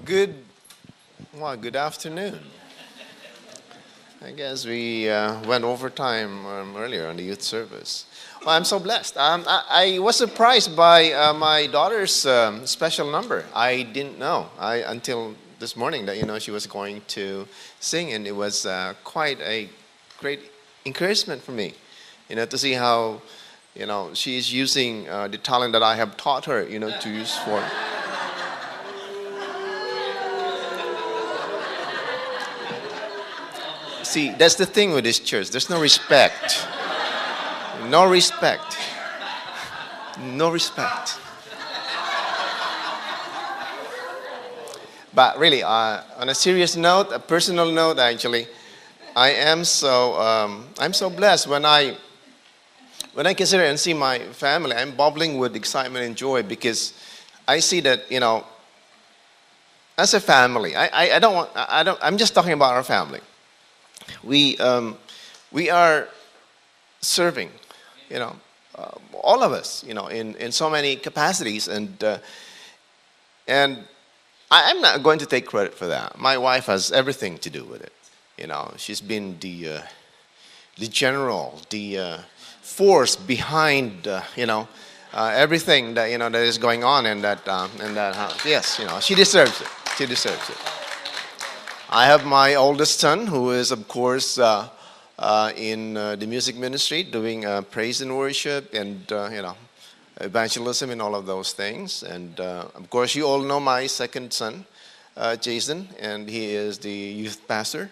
Good, good afternoon. I guess we went overtime earlier on the youth service. Well, I'm so blessed. I was surprised by my daughter's special number. I didn't know until this morning that she was going to sing, and it was quite a great encouragement for me. To see how she's using the talent that I have taught her. To use for. See, that's the thing with this church. There's no respect. No respect. No respect. But really, on a serious note, a personal note, actually, I'm so blessed when I consider and see my family. I'm bubbling with excitement and joy because I see that as a family. I'm just talking about our family. We are serving, all of us, in so many capacities, and I'm not going to take credit for that. My wife has everything to do with it. She's been the general, the force behind, everything that that is going on in that house. Yes, she deserves it. She deserves it. I have my oldest son, who is, of course, in the music ministry, doing praise and worship and, evangelism and all of those things. And, of course, you all know my second son, Jason, and he is the youth pastor.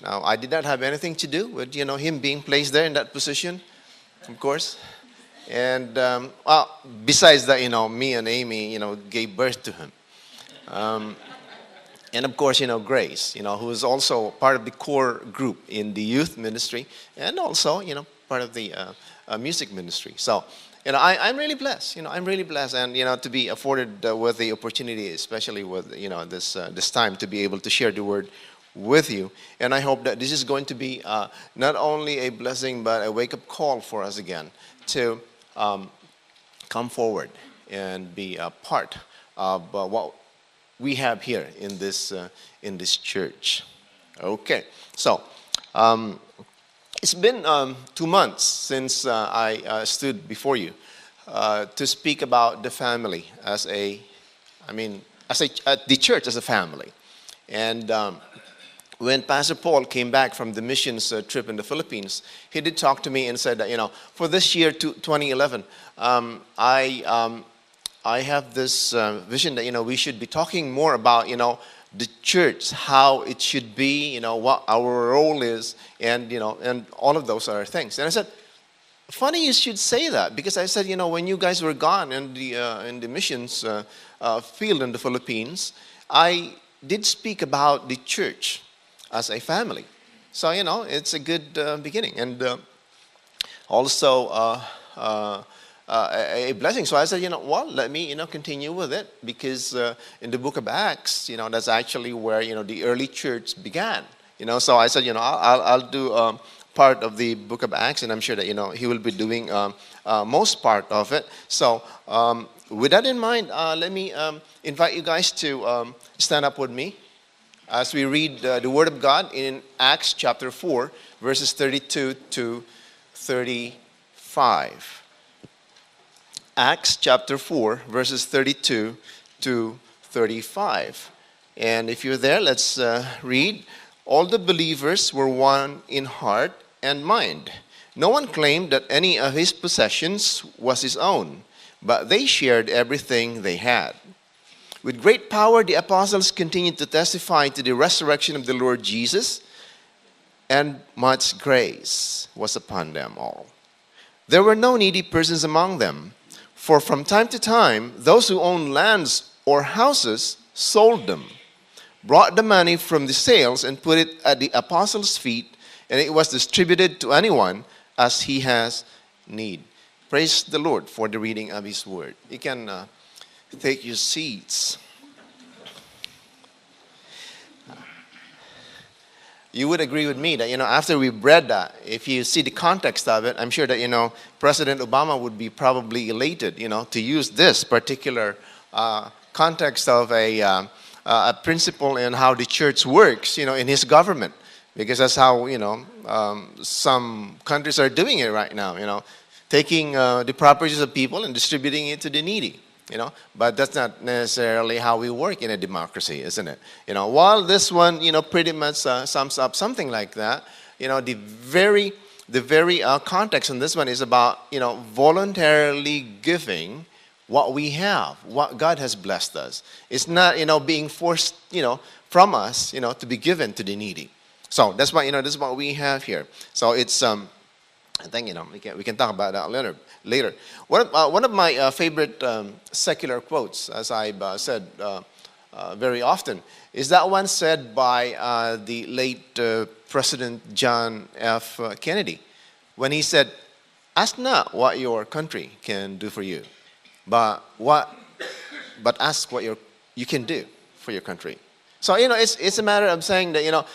Now, I did not have anything to do with, him being placed there in that position, of course. And, besides that, me and Amy, gave birth to him. And of course, Grace, who is also part of the core group in the youth ministry and also, part of the music ministry. So, I'm really blessed. I'm really blessed, and to be afforded with the opportunity, especially with this time to be able to share the word with you. And I hope that this is going to be not only a blessing but a wake-up call for us again to come forward and be a part of what we have here in this church. Okay, so it's been 2 months since I stood before you to speak about the family the church as a family. And when Pastor Paul came back from the missions trip in the Philippines, he did talk to me and said that for this year, 2011, I have this vision that we should be talking more about the church, how it should be, what our role is, and and all of those other things. And I said, funny you should say that, because I said when you guys were gone in the missions field in the Philippines, I did speak about the church as a family. So it's a good beginning, and also. A blessing. So I said, let me, continue with it, because in the book of Acts, that's actually where, the early church began. So I said, I'll do part of the book of Acts, and I'm sure that, he will be doing most part of it. So with that in mind, let me invite you guys to stand up with me as we read the Word of God in Acts chapter 4, verses 32 to 35. Acts chapter 4, verses 32 to 35. And if you're there, let's read. All the believers were one in heart and mind. No one claimed that any of his possessions was his own, but they shared everything they had. With great power, the apostles continued to testify to the resurrection of the Lord Jesus, and much grace was upon them all. There were no needy persons among them. For from time to time, those who owned lands or houses sold them, brought the money from the sales and put it at the apostles' feet, and it was distributed to anyone as he has need. Praise the Lord for the reading of his word. You can take your seats. You would agree with me that, after we read that, if you see the context of it, I'm sure that, President Obama would be probably elated, to use this particular context of a a principle in how the church works, in his government, because that's how, some countries are doing it right now, taking the properties of people and distributing it to the needy. But that's not necessarily how we work in a democracy, isn't it? While this one, pretty much sums up something like that, the very context in this one is about, voluntarily giving what we have, what God has blessed us. It's not, being forced, from us, to be given to the needy. So that's why, this is what we have here. So it's, I think, we can talk about that later. One of my favorite secular quotes, as I've said very often, is that one said by the late President John F. Kennedy, when he said, "Ask not what your country can do for you, but ask what you can do for your country." So, it's a matter of saying that,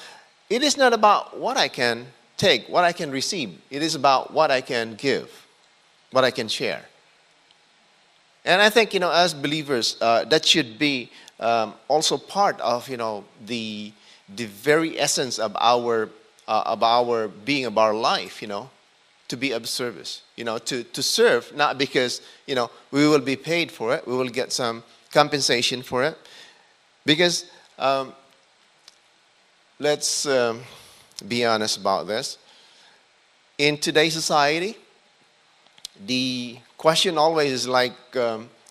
it is not about what I can take, what I can receive. It is about what I can give, what I can share. And I think, as believers, that should be also part of, the very essence of our being, of our life, to be of service, to serve, not because, we will be paid for it, we will get some compensation for it. Because let's be honest about this. In today's society, the question always is like,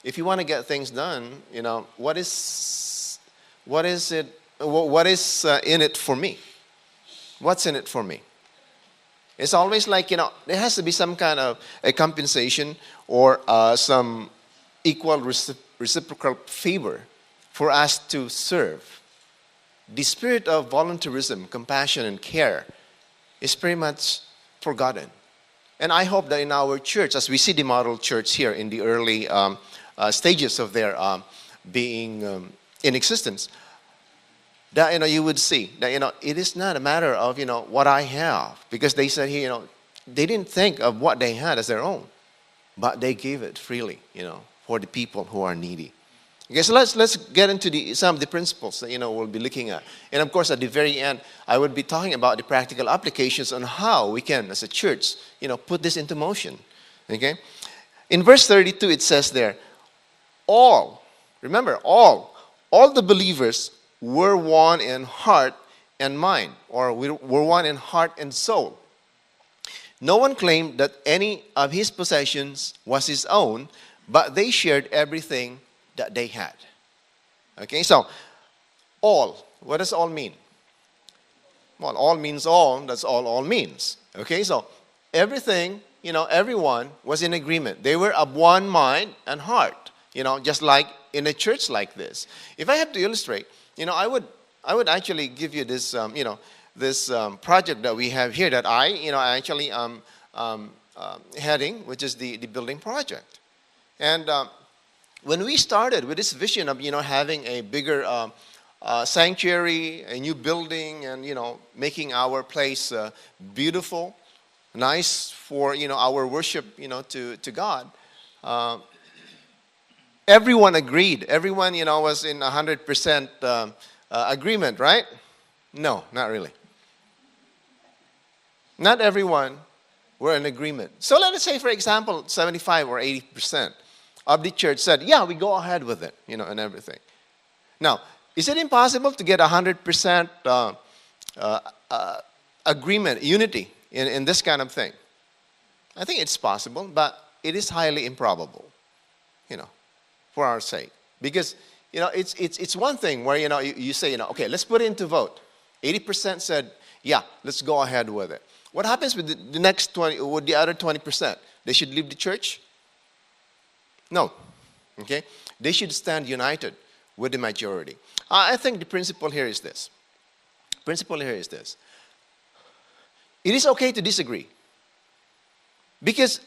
if you want to get things done, what is in it for me? What's in it for me? It's always like, there has to be some kind of a compensation or some equal reciprocal favor for us to serve. The spirit of voluntarism, compassion, and care is pretty much forgotten. And I hope that in our church, as we see the model church here in the early stages of their being in existence, that you would see that it is not a matter of what I have, because they said here they didn't think of what they had as their own, but they gave it freely for the people who are needy. Okay, so let's get into some of the principles that we'll be looking at, and of course at the very end I would be talking about the practical applications on how we can, as a church, put this into motion. Okay, in verse 32 it says there, all the believers were one in heart and mind, or were one in heart and soul. No one claimed that any of his possessions was his own, but they shared everything that they had. Okay, so all. What does all mean? Well, all means all. That's all means. Okay, so everything, everyone was in agreement. They were of one mind and heart. Just like in a church like this. If I have to illustrate, I would actually give you this, this project that we have here that I actually heading, which is the building project. And when we started with this vision of having a bigger sanctuary, a new building, and making our place beautiful, nice for our worship to God, everyone agreed. Everyone was in 100% agreement, right? No, not really. Not everyone were in agreement. So let us say, for example, 75 or 80% of the church said, yeah, we go ahead with it, and everything. Now, is it impossible to get 100% agreement, unity in this kind of thing? I think it's possible, but it is highly improbable, for our sake. Because, it's one thing where, you say, okay, let's put it into vote. 80% said, yeah, let's go ahead with it. What happens with the next 20, with the other 20%? They should leave the church? No. Okay? They should stand united with the majority. I think the principle here is this. It is okay to disagree. Because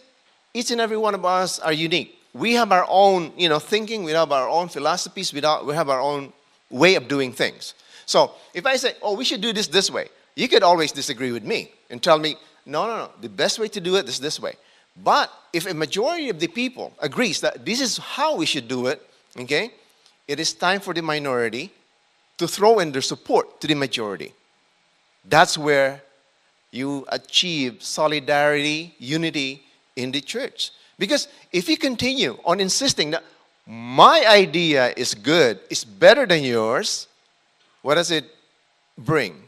each and every one of us are unique. We have our own, thinking. We have our own philosophies. We have our own way of doing things. So if I say, oh, we should do this way, you could always disagree with me and tell me, no. The best way to do it is this way. But if a majority of the people agrees that this is how we should do it, okay, it is time for the minority to throw in their support to the majority. That's where you achieve solidarity, unity in the church. Because if you continue on insisting that my idea is good, is better than yours, what does it bring?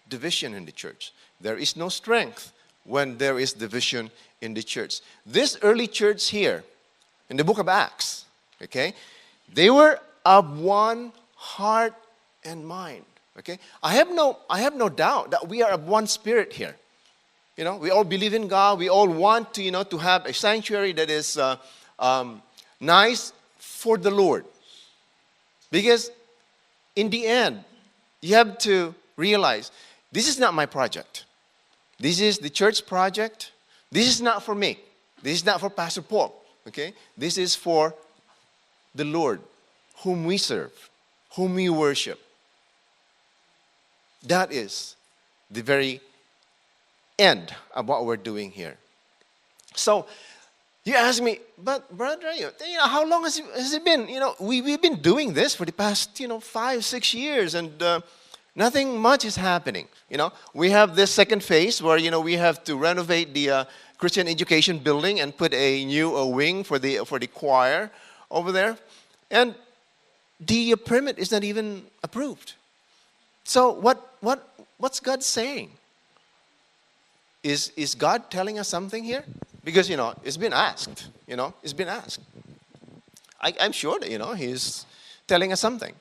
Division in the church. There is no strength when there is division in the church. This early church here, in the book of Acts, okay, they were of one heart and mind. Okay, I have no doubt that we are of one spirit here. You know, we all believe in God. We all want to, to have a sanctuary that is nice for the Lord. Because in the end, you have to realize this is not my project. This is the church project. This is not for me. This is not for Pastor Paul. Okay, this is for the Lord, whom we serve, whom we worship. That is the very end of what we're doing here. So, you ask me, but Brother Dario, how long has it been? We've been doing this for the past, 5-6 years, and nothing much is happening. We have this second phase where, we have to renovate the Christian education building and put a new wing for the choir over there. And the permit is not even approved. So what's God saying? Is God telling us something here? Because, it's been asked. It's been asked. I'm sure that, He's telling us something.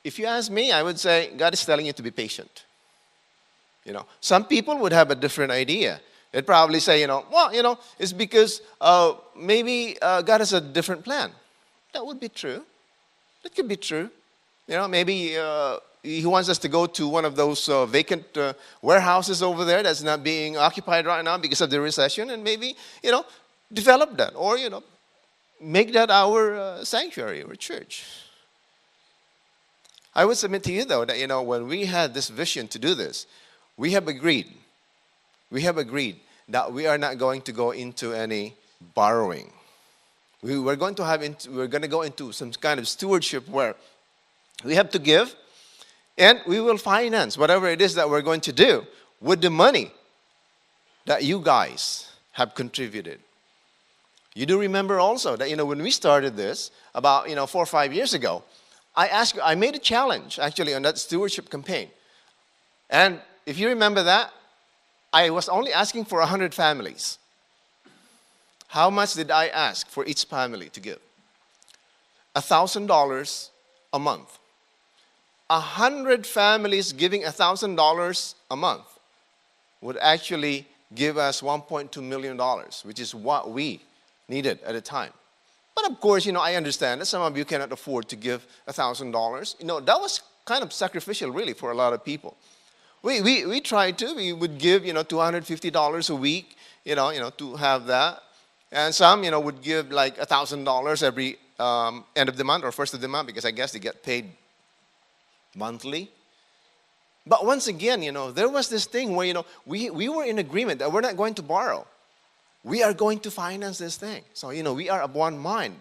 If you ask me, I would say God is telling you to be patient. Some people would have a different idea. They'd probably say, it's because maybe God has a different plan. That would be true. That could be true. Maybe He wants us to go to one of those vacant warehouses over there that's not being occupied right now because of the recession, and maybe, develop that, or, make that our sanctuary or church. I would submit to you, though, that, when we had this vision to do this, we have agreed that we are not going to go into any borrowing. We're going to go into some kind of stewardship where we have to give, and we will finance whatever it is that we're going to do with the money that you guys have contributed. You do remember also that, when we started this about, 4 or 5 years ago, I made a challenge actually on that stewardship campaign. And if you remember that, I was only asking for 100 families. How much did I ask for each family to give? $1,000 a month. 100 families giving $1,000 a month would actually give us $1.2 million, which is what we needed at the time. But of course, I understand that some of you cannot afford to give $1,000. That was kind of sacrificial, really, for a lot of people. We tried to. We would give, $250 a week, to have that. And some, would give like $1,000 every end of the month or first of the month, because I guess they get paid monthly. But once again, there was this thing where, we were in agreement that we're not going to borrow. We are going to finance this thing. So, we are of one mind,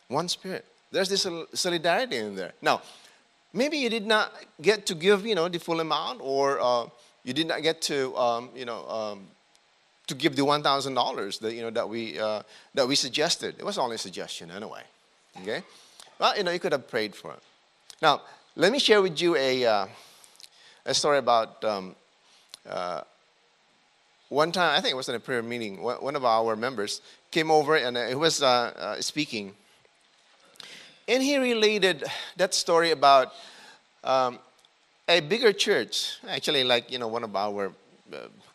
one spirit. There's this solidarity in there. Now, maybe you did not get to give, the full amount, or you did not get to, to give the $1,000 that we suggested. It was only a suggestion anyway. Okay? Well, you could have prayed for it. Now, let me share with you a story about one time. I think it was in a prayer meeting. One of our members came over and he was speaking. And he related that story about a bigger church, actually like, one of our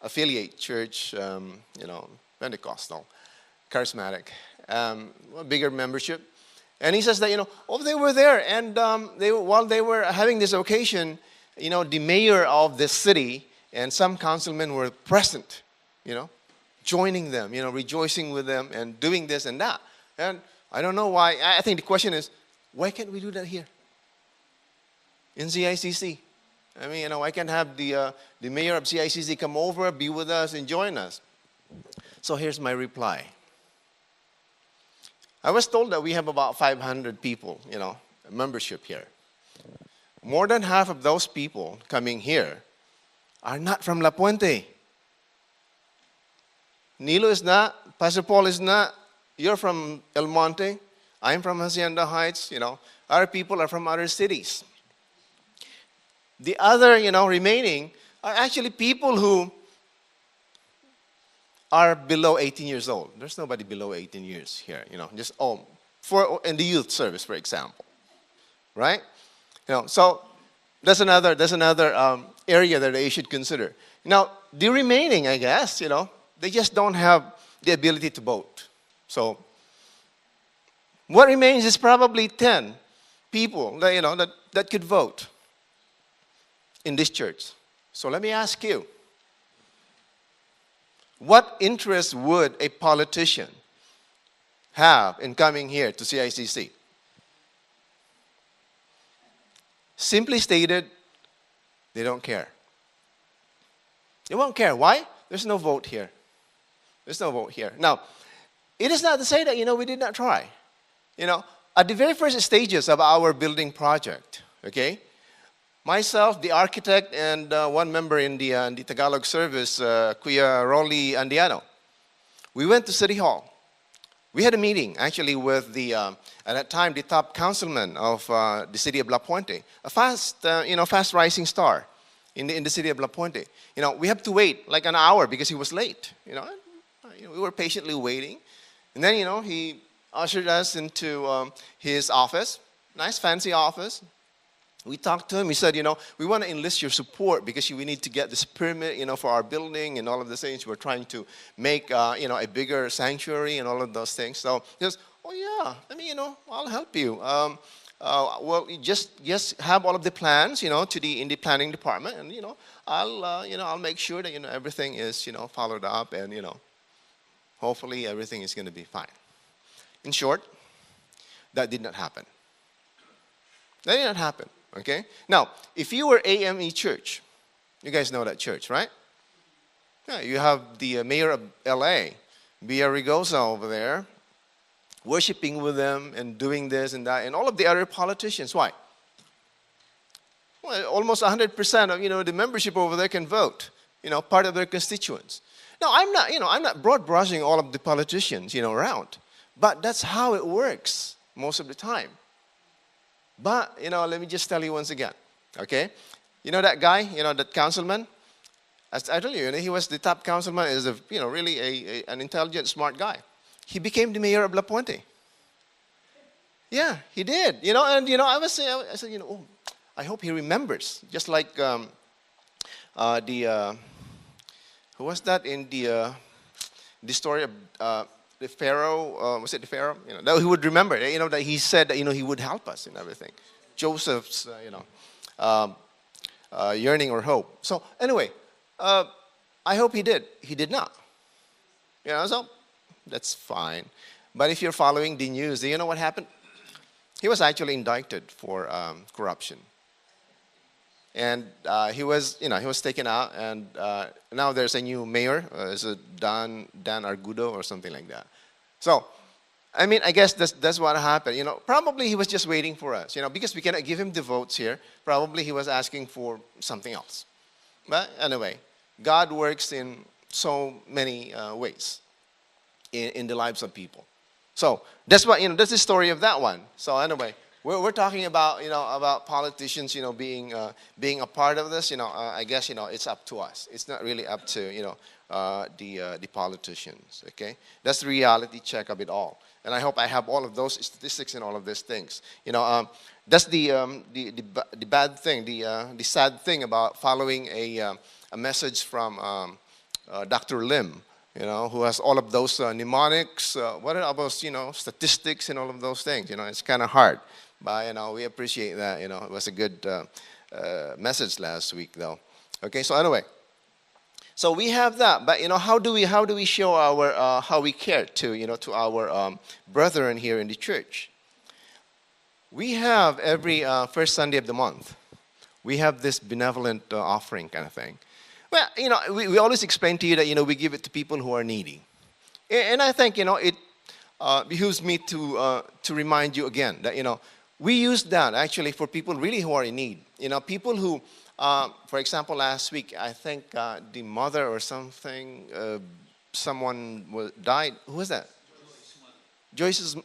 affiliate church, Pentecostal, charismatic, a bigger membership. And he says that, they were there, and while they were having this occasion, the mayor of the city and some councilmen were present, joining them, rejoicing with them and doing this and that. And I don't know why. I think the question is, why can't we do that here in CICC? I mean, I can have the mayor of CICC come over, be with us, and join us. So here's my reply. I was told that we have about 500 people, membership here. more than half of those people coming here are not from La Puente. Nilo is not, Pastor Paul is not, you're from El Monte, I'm from Hacienda Heights, Our people are from other cities. The other, remaining are actually people who are below 18 years old. There's nobody below 18 years here, just in the youth service, for example, right? So that's another area that they should consider. Now, the remaining, I guess, they just don't have the ability to vote. So what remains is probably 10 people that could vote in this church. So let me ask you, what interest would a politician have in coming here to CICC? Simply stated, they don't care. They won't care. Why? There's no vote here. There's no vote here. Now, it is not to say that, we did not try. At the very first stages of our building project, okay, myself, the architect, and one member in the Tagalog service, Kuya Rolly Andiano, we went to City Hall. We had a meeting, actually, with at that time, the top councilman of the city of La Puente, a fast-rising star in the city of La Puente. We have to wait like an hour because he was late. We were patiently waiting. And then, he ushered us into his office, nice fancy office. We talked to him. He said, we want to enlist your support because we need to get this permit, for our building and all of the things. We're trying to make, a bigger sanctuary and all of those things. So he goes, oh yeah, I'll help you. Well, you just have all of the plans, in the planning department, and I'll make sure that everything is followed up, and hopefully everything is going to be fine. In short, that did not happen. That did not happen. Okay? Now, if you were AME Church, you guys know that church, right? Yeah, you have the mayor of LA, Bia Rigosa over there, worshiping with them and doing this and that, and all of the other politicians. Why? Well, almost 100% of the membership over there can vote, part of their constituents. Now, I'm not broad brushing all of the politicians, around, but that's how it works most of the time. But, let me just tell you once again, okay? That guy, that councilman, as I told you, he was the top councilman, is really an intelligent, smart guy. He became the mayor of La Puente. Yeah, he did. And I said, oh, I hope he remembers. Just like who was that in the story of the Pharaoh, was it the Pharaoh? That he would remember, that he said that, he would help us and everything. Joseph's, yearning or hope. So anyway, I hope he did. He did not. So that's fine. But if you're following the news, do you know what happened? He was actually indicted for corruption. And he was taken out, and now there's a new mayor. Is it Dan Argudo or something like that? So, I guess that's what happened. Probably he was just waiting for us. Because we cannot give him the votes here. Probably he was asking for something else. But anyway, God works in so many ways in the lives of people. So that's what that's the story of that one. So anyway. We're talking about about politicians being a part of this. I guess it's up to us. It's not really up to the politicians. Okay, that's the reality check of it all. And I hope I have all of those statistics and all of these things. That's the bad thing, the sad thing about following a message from Dr. Lim. Who has all of those mnemonics, what are those statistics and all of those things. It's kind of hard. But, we appreciate that, it was a good message last week, though. Okay, so anyway. So we have that, but, how do we show our, how we care to our brethren here in the church? We have every first Sunday of the month, we have this benevolent offering kind of thing. Well, we always explain to you that, we give it to people who are needy. And I think, it behooves me to remind you again that, we use that actually for people really who are in need. People who, for example, last week, I think the mother or something, someone died. Who was that? Joyce's,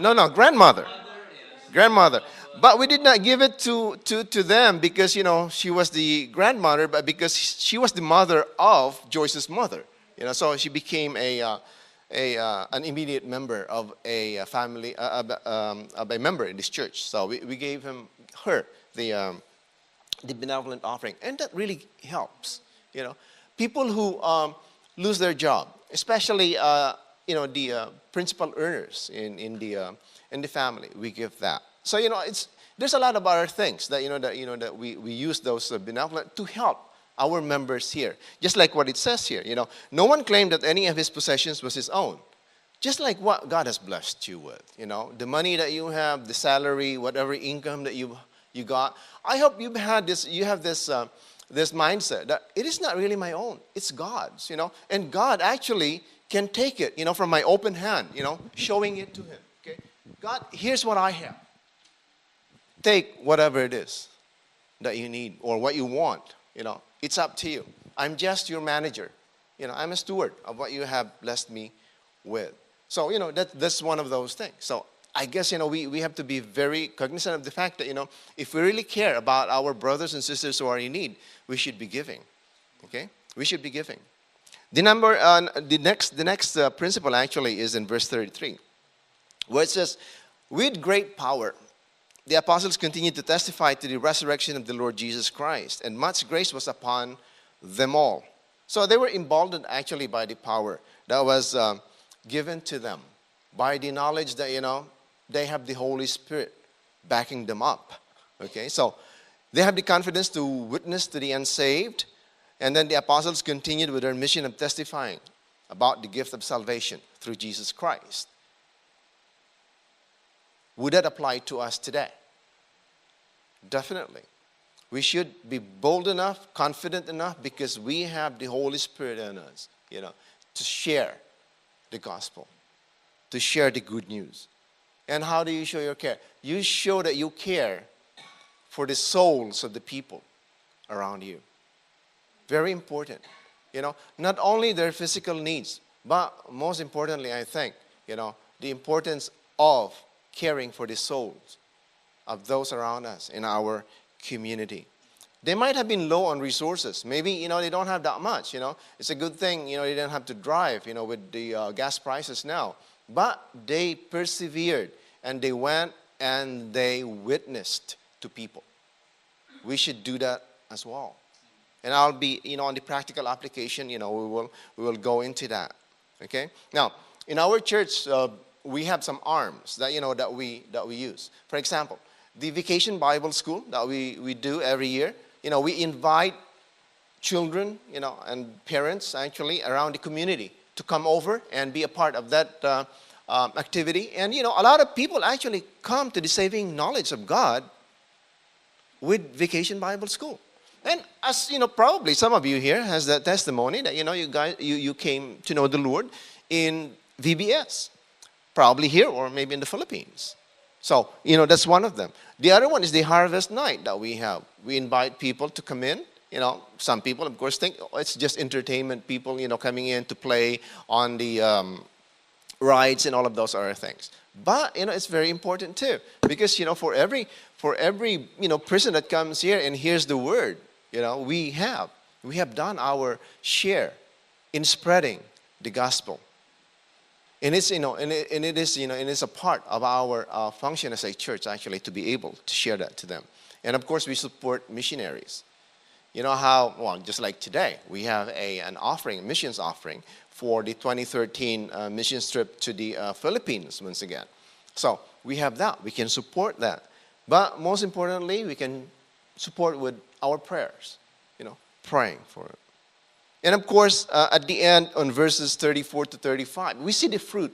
no, grandmother. Grandmother. But we did not give it to them because, she was the grandmother, but because she was the mother of Joyce's mother. So she became an immediate member of a family, of a member in this church. So we gave her the benevolent offering, and that really helps. People who lose their job, especially the principal earners in the family, we give that. So there's a lot of other things that we use those benevolent to help our members here. Just like what it says here, no one claimed that any of his possessions was his own. Just like what God has blessed you with, the money that you have, the salary, whatever income that you got. I hope you have this mindset that it is not really my own, it's God's, and God actually can take it, from my open hand, showing it to him. Okay, God, here's what I have. Take whatever it is that you need or what you want, it's up to you. I'm just your manager. I'm a steward of what you have blessed me with. So, that's one of those things. So I guess, we have to be very cognizant of the fact that, if we really care about our brothers and sisters who are in need, we should be giving. Okay? We should be giving. The next principle actually is in verse 33, where it says, with great power, the apostles continued to testify to the resurrection of the Lord Jesus Christ, and much grace was upon them all. So they were emboldened actually by the power that was given to them, by the knowledge that, they have the Holy Spirit backing them up. Okay, so they have the confidence to witness to the unsaved, and then the apostles continued with their mission of testifying about the gift of salvation through Jesus Christ. Would that apply to us today? Definitely. We should be bold enough, confident enough, because we have the Holy Spirit in us, to share the gospel, to share the good news. And how do you show your care? You show that you care for the souls of the people around you. Very important. Not only their physical needs, but most importantly, I think, the importance of caring for the souls of those around us in our community. They might have been low on resources. Maybe, they don't have that much, It's a good thing, they don't have to drive, with the gas prices now. But they persevered, and they went and they witnessed to people. We should do that as well. And I'll be, on the practical application, we will go into that. Okay? Now, in our church, we have some arms that that we use. For example, the Vacation Bible School that we do every year. We invite children, and parents actually around the community to come over and be a part of that activity. And a lot of people actually come to the saving knowledge of God with Vacation Bible School. And as probably some of you here has that testimony that you came to know the Lord in VBS. Probably here or maybe in the Philippines. So, that's one of them. The other one is the harvest night that we have. We invite people to come in. Some people, of course, think it's just entertainment people, coming in to play on the rides and all of those other things. But, it's very important too. Because, for every person that comes here and hears the word, we have done our share in spreading the gospel. And it's, it is a part of our function as a church, actually, to be able to share that to them. And of course, we support missionaries. Just like today, we have an offering, a missions offering for the 2013 missions trip to the Philippines once again. So we have that. We can support that. But most importantly, we can support with our prayers, praying for it. And of course, at the end, on verses 34 to 35, we see the fruit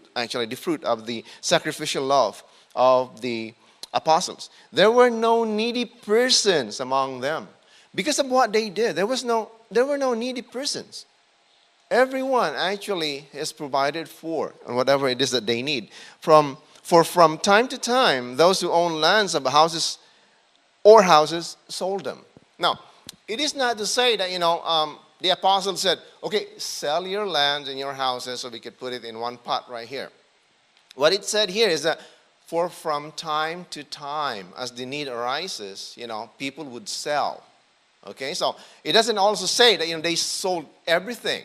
of the sacrificial love of the apostles. There were no needy persons among them. Because of what they did, there were no needy persons. Everyone actually is provided for, and whatever it is that they need. From For from time to time, those who own lands of houses sold them. Now, it is not to say that, the apostles said, okay, sell your lands and your houses so we could put it in one pot right here. What it said here is that for from time to time, as the need arises, people would sell. Okay, so it doesn't also say that, they sold everything.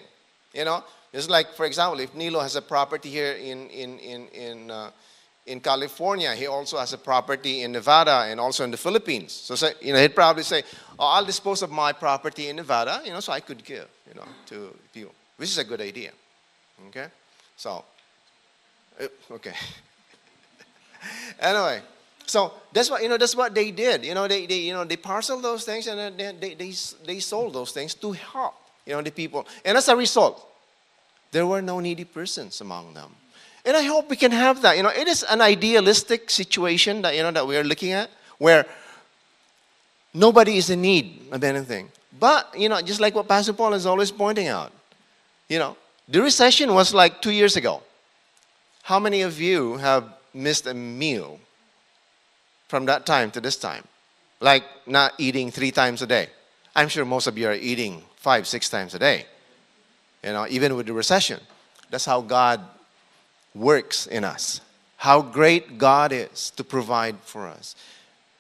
It's like, for example, if Nilo has a property here in California, he also has a property in Nevada and also in the Philippines. So, he'd probably say, oh, I'll dispose of my property in Nevada, so I could give, to you, which is a good idea. Okay, so, okay. Anyway, so that's what they did. They parceled those things and then they sold those things to help, the people. And as a result, there were no needy persons among them. And I hope we can have that. It is an idealistic situation that, that we are looking at, where nobody is in need of anything. But, just like what Pastor Paul is always pointing out, the recession was like 2 years ago. How many of you have missed a meal from that time to this time? Like not eating 3 times a day. I'm sure most of you are eating 5, 6 times a day. Even with the recession. That's how God works in us. How great God is to provide for us.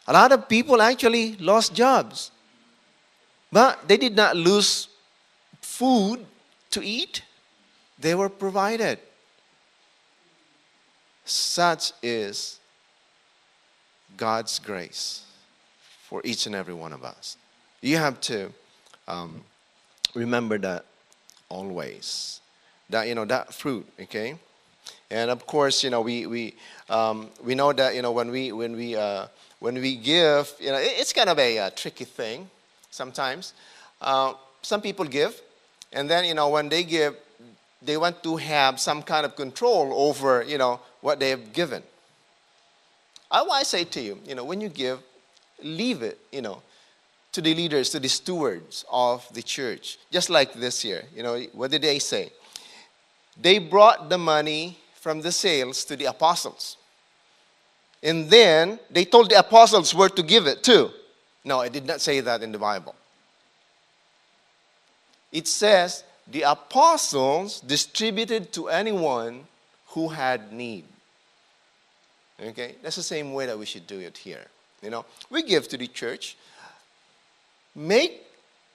A lot of people actually lost jobs. But they did not lose food to eat. They were provided. Such is God's grace for each and every one of us. You have to remember that always. That, that fruit, okay? And of course, we know that, when we give, it's kind of a tricky thing sometimes. Some people give, and then, when they give, they want to have some kind of control over, what they have given. I say to you, when you give, leave it, to the leaders, to the stewards of the church. Just like this year, what did they say? They brought the money from the sales to the apostles. And then they told the apostles where to give it to. No, it did not say that in the Bible. It says the apostles distributed to anyone who had need. Okay, that's the same way that we should do it here. We give to the church. Make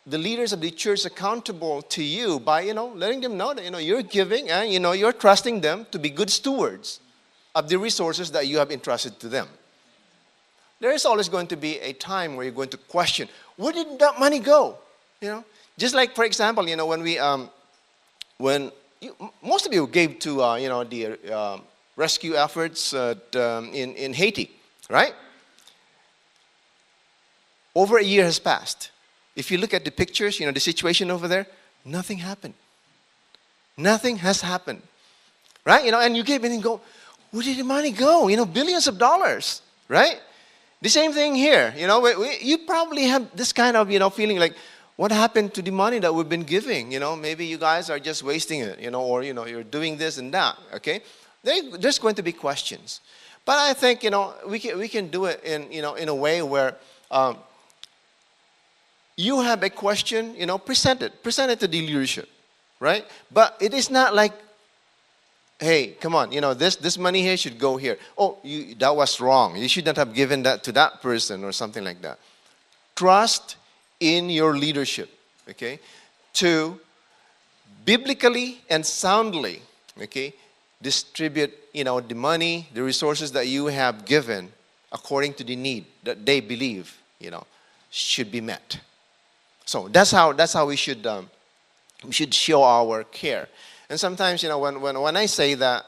the leaders of the church accountable to you by, letting them know that, you're giving and, you're trusting them to be good stewards of the resources that you have entrusted to them. There is always going to be a time where you're going to question, where did that money go? Just like, for example, when most of you gave to, the rescue efforts in Haiti, right? Over a year has passed. If you look at the pictures, the situation over there, nothing happened. Nothing has happened. Right? And you gave it and go, where did the money go? Billions of dollars. Right? The same thing here. You probably have this kind of, feeling like, what happened to the money that we've been giving? Maybe you guys are just wasting it, or, you're doing this and that. Okay? There's going to be questions. But I think, we can do it in a way where you have a question, present it to the leadership, right? But it is not like, hey, come on, this money here should go here. Oh, that was wrong. You should not have given that to that person or something like that. Trust in your leadership, okay, to biblically and soundly, okay, distribute, the money, the resources that you have given according to the need that they believe, should be met. So that's how we should show our care. And sometimes, when I say that,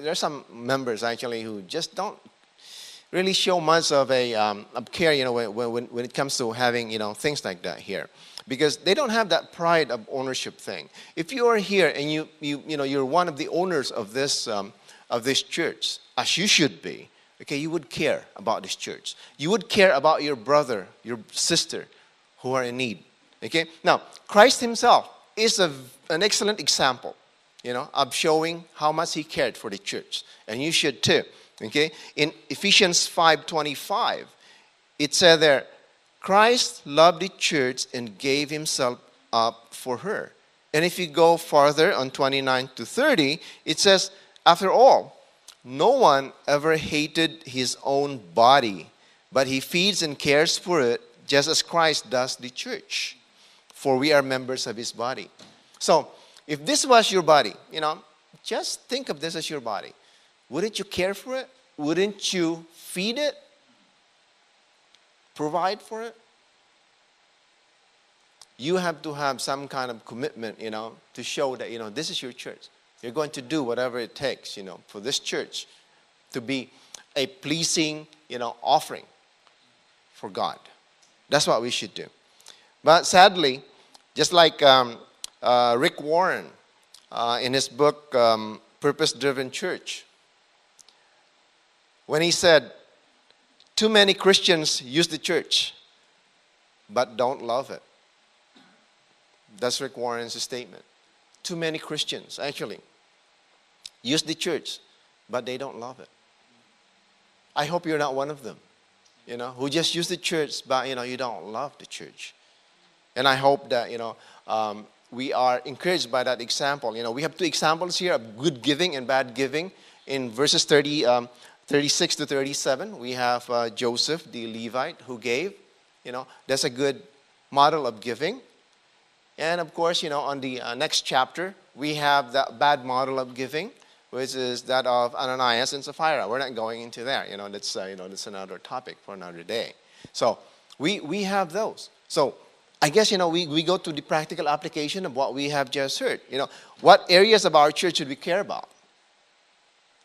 there's some members actually who just don't really show much of a care, when it comes to having, things like that here, because they don't have that pride of ownership thing. If you are here and you're one of the owners of this church, as you should be, okay, you would care about this church. You would care about your brother, your sister, who are in need. Okay? Now, Christ himself is an excellent example. of showing how much he cared for the church. And you should too. Okay? In Ephesians 5:25, it said there, Christ loved the church and gave himself up for her. And if you go farther on 29 to 30, it says, after all, no one ever hated his own body, but he feeds and cares for it just as Christ does the church. For we are members of his body. So, if this was your body, just think of this as your body. Wouldn't you care for it? Wouldn't you feed it? Provide for it? You have to have some kind of commitment, to show that, this is your church. You're going to do whatever it takes, for this church to be a pleasing, offering for God. That's what we should do. But sadly, just like Rick Warren in his book, Purpose-Driven Church, when he said, too many Christians use the church, but don't love it. That's Rick Warren's statement. Too many Christians, actually, use the church, but they don't love it. I hope you're not one of them, who just use the church, but, you don't love the church. And I hope that, we are encouraged by that example. We have two examples here of good giving and bad giving. In verses 36 to 37, we have Joseph, the Levite, who gave. That's a good model of giving. And of course, on the next chapter, we have the bad model of giving, which is that of Ananias and Sapphira. We're not going into there. That's another topic for another day. So we have those. So I guess, we go to the practical application of what we have just heard. What areas of our church should we care about?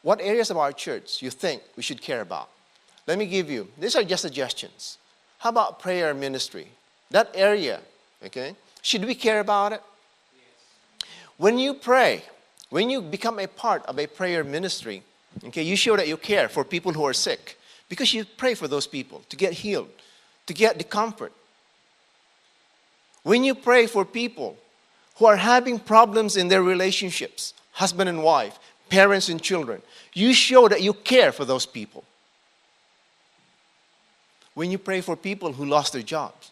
What areas of our church you think we should care about? Let me give you. These are just suggestions. How about prayer ministry? That area, okay? Should we care about it? Yes. When you pray, when you become a part of a prayer ministry, okay, you show that you care for people who are sick because you pray for those people to get healed, to get the comfort. When you pray for people who are having problems in their relationships, husband and wife, parents and children, you show that you care for those people. When you pray for people who lost their jobs,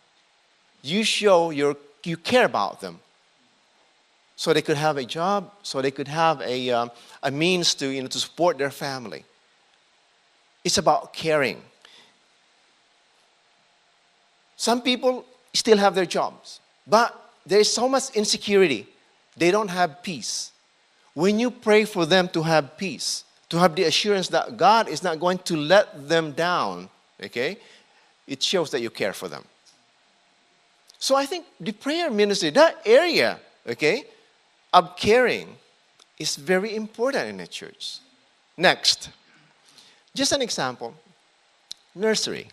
you show you care about them so they could have a job, so they could have a means to, to support their family. It's about caring. Some people still have their jobs, but there is so much insecurity. They don't have peace. When you pray for them to have peace, to have the assurance that God is not going to let them down, okay, it shows that you care for them. So I think the prayer ministry, that area, okay, of caring is very important in a church. Next, just an example, nursery.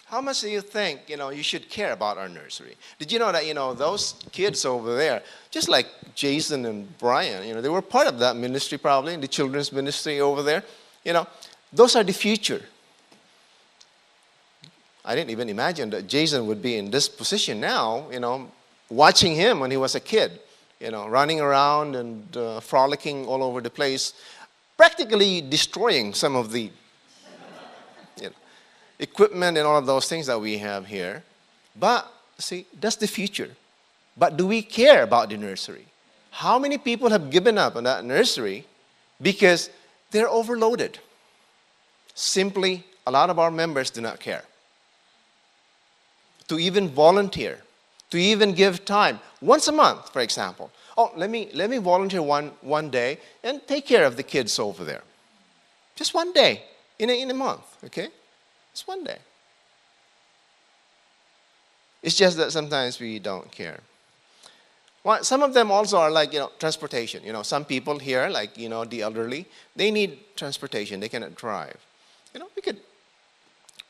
How much do you think, you should care about our nursery? Did you know that, those kids over there, just like Jason and Brian, they were part of that ministry probably, the children's ministry over there. Those are the future. I didn't even imagine that Jason would be in this position now, watching him when he was a kid, running around and frolicking all over the place, practically destroying some of the equipment and all of those things that we have here. But, see, that's the future. But do we care about the nursery? How many people have given up on that nursery because they're overloaded? Simply, a lot of our members do not care. To even volunteer, to even give time, once a month, for example. Oh, let me volunteer one day and take care of the kids over there. Just one day in a month, okay? It's one day. It's just that sometimes we don't care. Well, some of them also are like, transportation. Some people here, like, the elderly, they need transportation. They cannot drive.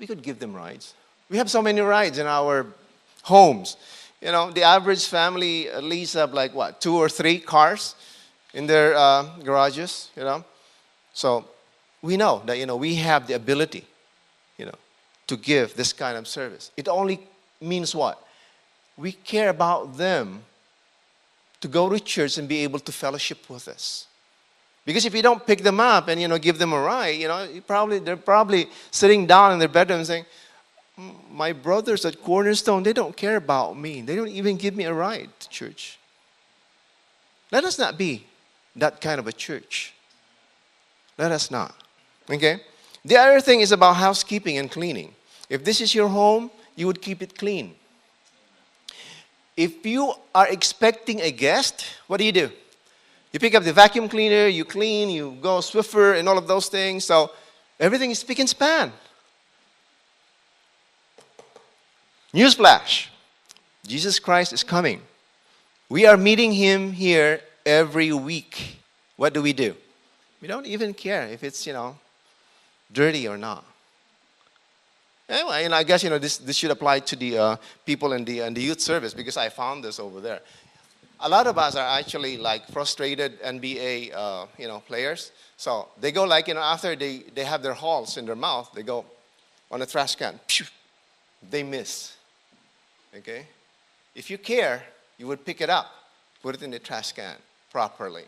We could give them rides. We have so many rides in our homes. The average family at least have like, 2 or 3 cars in their garages, So we know that, we have the ability, to give this kind of service. It only means what? We care about them to go to church and be able to fellowship with us. Because if you don't pick them up and, give them a ride, they're probably sitting down in their bedroom saying, my brothers at Cornerstone, they don't care about me. They don't even give me a ride to church. Let us not be that kind of a church. Let us not. Okay? The other thing is about housekeeping and cleaning. If this is your home, you would keep it clean. If you are expecting a guest, what do? You pick up the vacuum cleaner, you clean, you go Swiffer and all of those things. So everything is spick and span. Newsflash. Jesus Christ is coming. We are meeting Him here every week. What do? We don't even care if it's, dirty or not. Anyway, I guess, this should apply to the people in the youth service, because I found this over there. A lot of us are actually like frustrated NBA, players. So they go like, after they have their halls in their mouth, they go on a trash can. Phew, they miss. Okay? If you care, you would pick it up, put it in the trash can properly.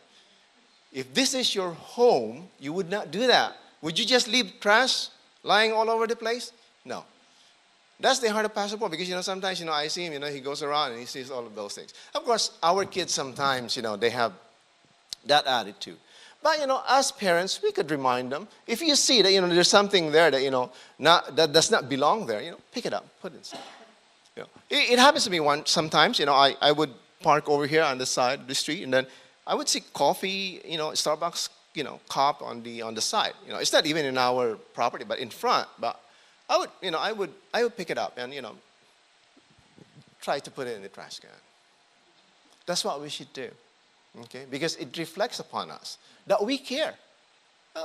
If this is your home, you would not do that. Would you just leave trash lying all over the place? No. That's the heart of Pastor Paul, because, sometimes, I see him, he goes around and he sees all of those things. Of course, our kids sometimes, they have that attitude. But, as parents, we could remind them. If you see that, there's something there that, that does not belong there, pick it up, put it inside. It happens to me sometimes, I would park over here on the side of the street, and then I would see coffee, Starbucks, cup on the side. It's not even in our property, but in front. But I would pick it up and, try to put it in the trash can. That's what we should do, okay? Because it reflects upon us that we care.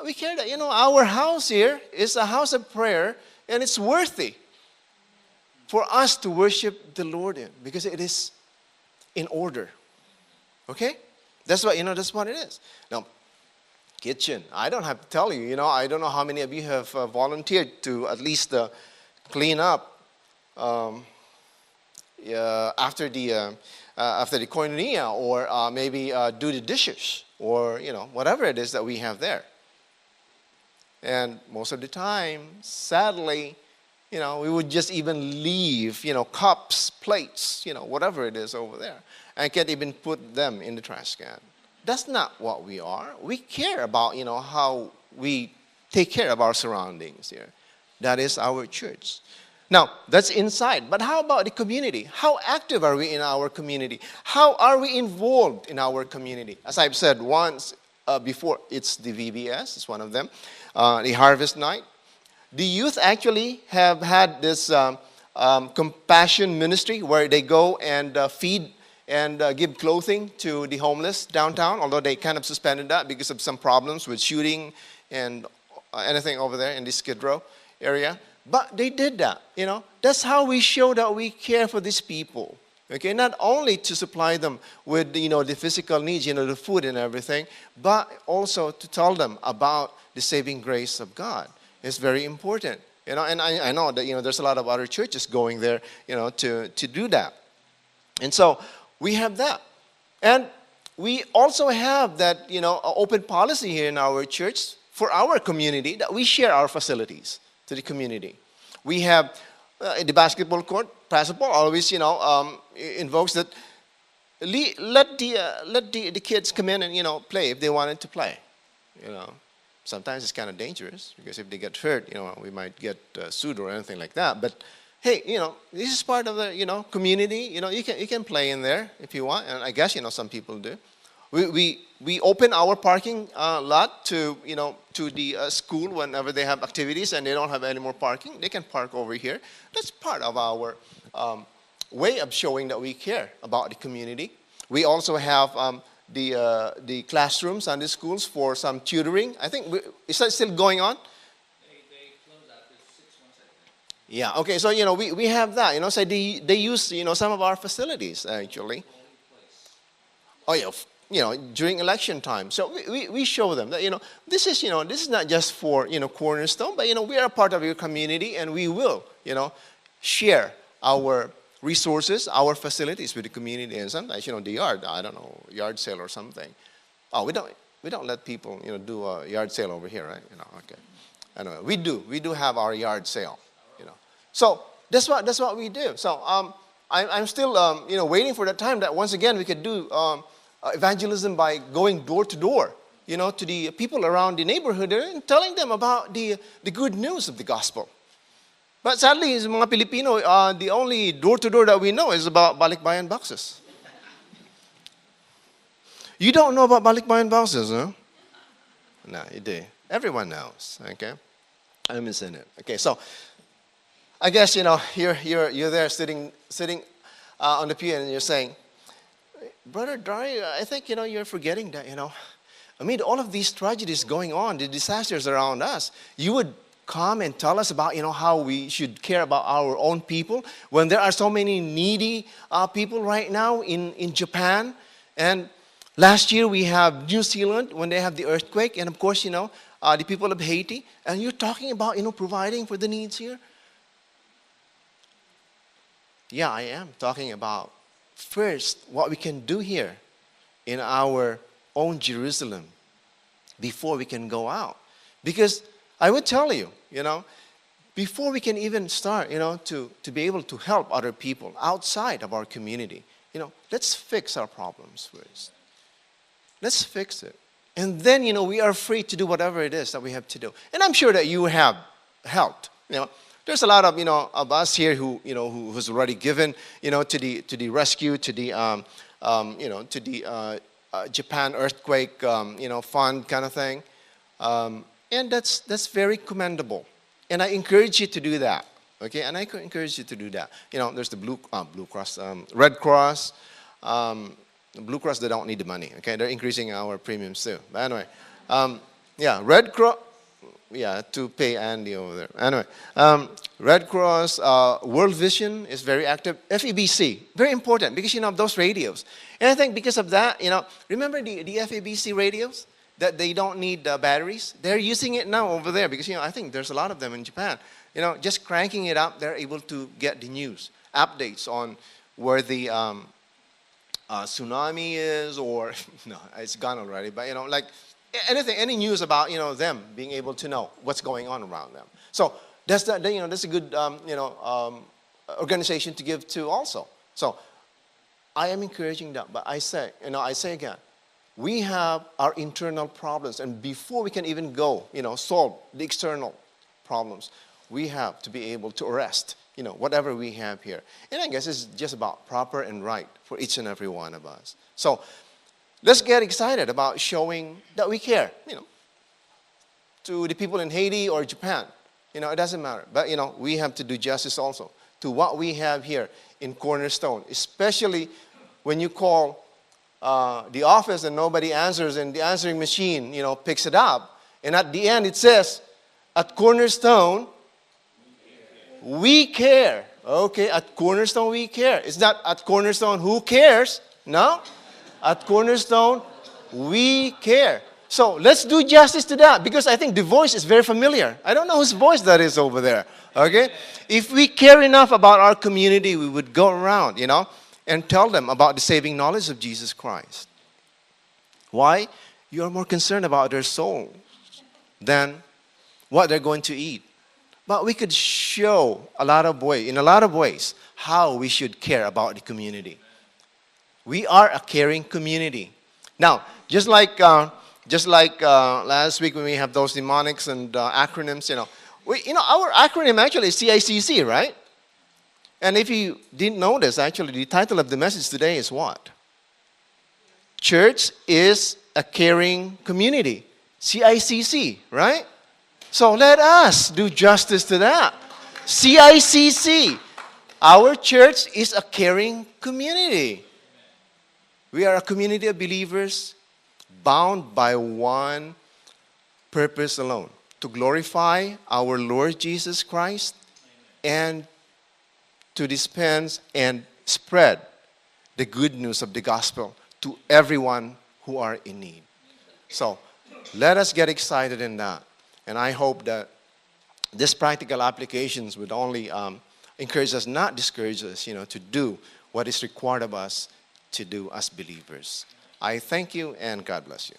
We care that, our house here is a house of prayer, and it's worthy for us to worship the Lord in, because it is in order, okay? That's what, that's what it is. Now, kitchen. I don't have to tell you, I don't know how many of you have volunteered to at least clean up after the koinonia, or maybe do the dishes, or, whatever it is that we have there. And most of the time, sadly, we would just even leave, cups, plates, whatever it is over there. And can't even put them in the trash can. That's not what we are. We care about, how we take care of our surroundings here. That is our church. Now, that's inside. But how about the community? How active are we in our community? How are we involved in our community? As I've said once before, it's the VBS. It's one of them. The Harvest Night. The youth actually have had this compassion ministry where they go and feed and give clothing to the homeless downtown, although they kind of suspended that because of some problems with shooting and anything over there in the Skid Row area. But they did that, That's how we show that we care for these people, okay? Not only to supply them with, the physical needs, the food and everything, but also to tell them about the saving grace of God. It's very important, and I know that, there's a lot of other churches going there, to do that. And so we have that. And we also have that, open policy here in our church for our community, that we share our facilities to the community. We have the basketball court. Pastor Paul always, invokes that let the kids come in and, play if they wanted to play, Sometimes it's kind of dangerous, because if they get hurt, we might get sued or anything like that. But hey, this is part of the, community. You can play in there if you want, and I guess, some people do. We open our parking lot to, to the school whenever they have activities and they don't have any more parking. They can park over here. That's part of our way of showing that we care about the community. We also have the classrooms and the schools for some tutoring. I think, is that still going on? They closed after 6 months, I think. Yeah, okay, so, we have that, so they use, some of our facilities, actually. Oh, yeah, during election time. So we show them that, this is not just for, Cornerstone, but, we are a part of your community, and we will, share our resources, our facilities with the community, and sometimes, the yard, I don't know, yard sale or something. Oh, we don't let people, do a yard sale over here, right? Okay. Anyway, we do have our yard sale. So that's what we do. So I'm still, waiting for that time that once again we could do evangelism by going door to door, to the people around the neighborhood and telling them about the good news of the gospel. But sadly, as mga Pilipino, the only door-to-door that we know is about balikbayan boxes. You don't know about balikbayan boxes, huh? No, you do. Everyone knows, okay? I'm missing it. Okay, so I guess, you're there sitting on the pew and you're saying, Brother Dario, I think, you're forgetting that, amid all of these tragedies going on, the disasters around us, you would come and tell us about, how we should care about our own people when there are so many needy people right now in Japan. And last year we have New Zealand when they have the earthquake. And of course, the people of Haiti. And you're talking about, providing for the needs here. Yeah, I am talking about first what we can do here in our own Jerusalem before we can go out. Because I would tell you, before we can even start, to be able to help other people outside of our community, let's fix our problems first. Let's fix it. And then, we are free to do whatever it is that we have to do. And I'm sure that you have helped. There's a lot of, of us here who's already given, to the rescue, to the, to the Japan earthquake, fund kind of thing. And that's very commendable. And I encourage you to do that. Okay? And I encourage you to do that. There's the Blue Cross, Red Cross. Blue Cross, they don't need the money. Okay? They're increasing our premiums too. But anyway, Red Cross, to pay Andy over there. Anyway, Red Cross, World Vision is very active. FEBC, very important because, of those radios. And I think because of that, remember the FEBC radios? That they don't need batteries. They're using it now over there because, I think there's a lot of them in Japan. Just cranking it up, they're able to get the news, updates on where the tsunami is or, no, it's gone already. But, like anything, any news about, them being able to know what's going on around them. So that's a good, organization to give to also. So I am encouraging that. But I say again, we have our internal problems, and before we can even go, solve the external problems, we have to be able to arrest, whatever we have here. And I guess it's just about proper and right for each and every one of us. So let's get excited about showing that we care, to the people in Haiti or Japan. It doesn't matter. But, we have to do justice also to what we have here in Cornerstone, especially when you call the office and nobody answers and the answering machine, picks it up. And at the end it says, at Cornerstone, we care. Okay, at Cornerstone, we care. It's not at Cornerstone, who cares? No. At Cornerstone, we care. So let's do justice to that because I think the voice is very familiar. I don't know whose voice that is over there. Okay? If we care enough about our community, we would go around, and tell them about the saving knowledge of Jesus Christ. Why? You are more concerned about their soul than what they're going to eat. But we could show in a lot of ways how we should care about the community. We are a caring community. Now, just like last week when we have those mnemonics and acronyms, our acronym actually is CICC, right? And if you didn't notice, actually, the title of the message today is what? Church is a caring community. CICC, right? So let us do justice to that. CICC. Our church is a caring community. We are a community of believers bound by one purpose alone, to glorify our Lord Jesus Christ and to dispense and spread the good news of the gospel to everyone who are in need. So let us get excited in that. And I hope that these practical applications would only encourage us, not discourage us, to do what is required of us to do as believers. I thank you and God bless you.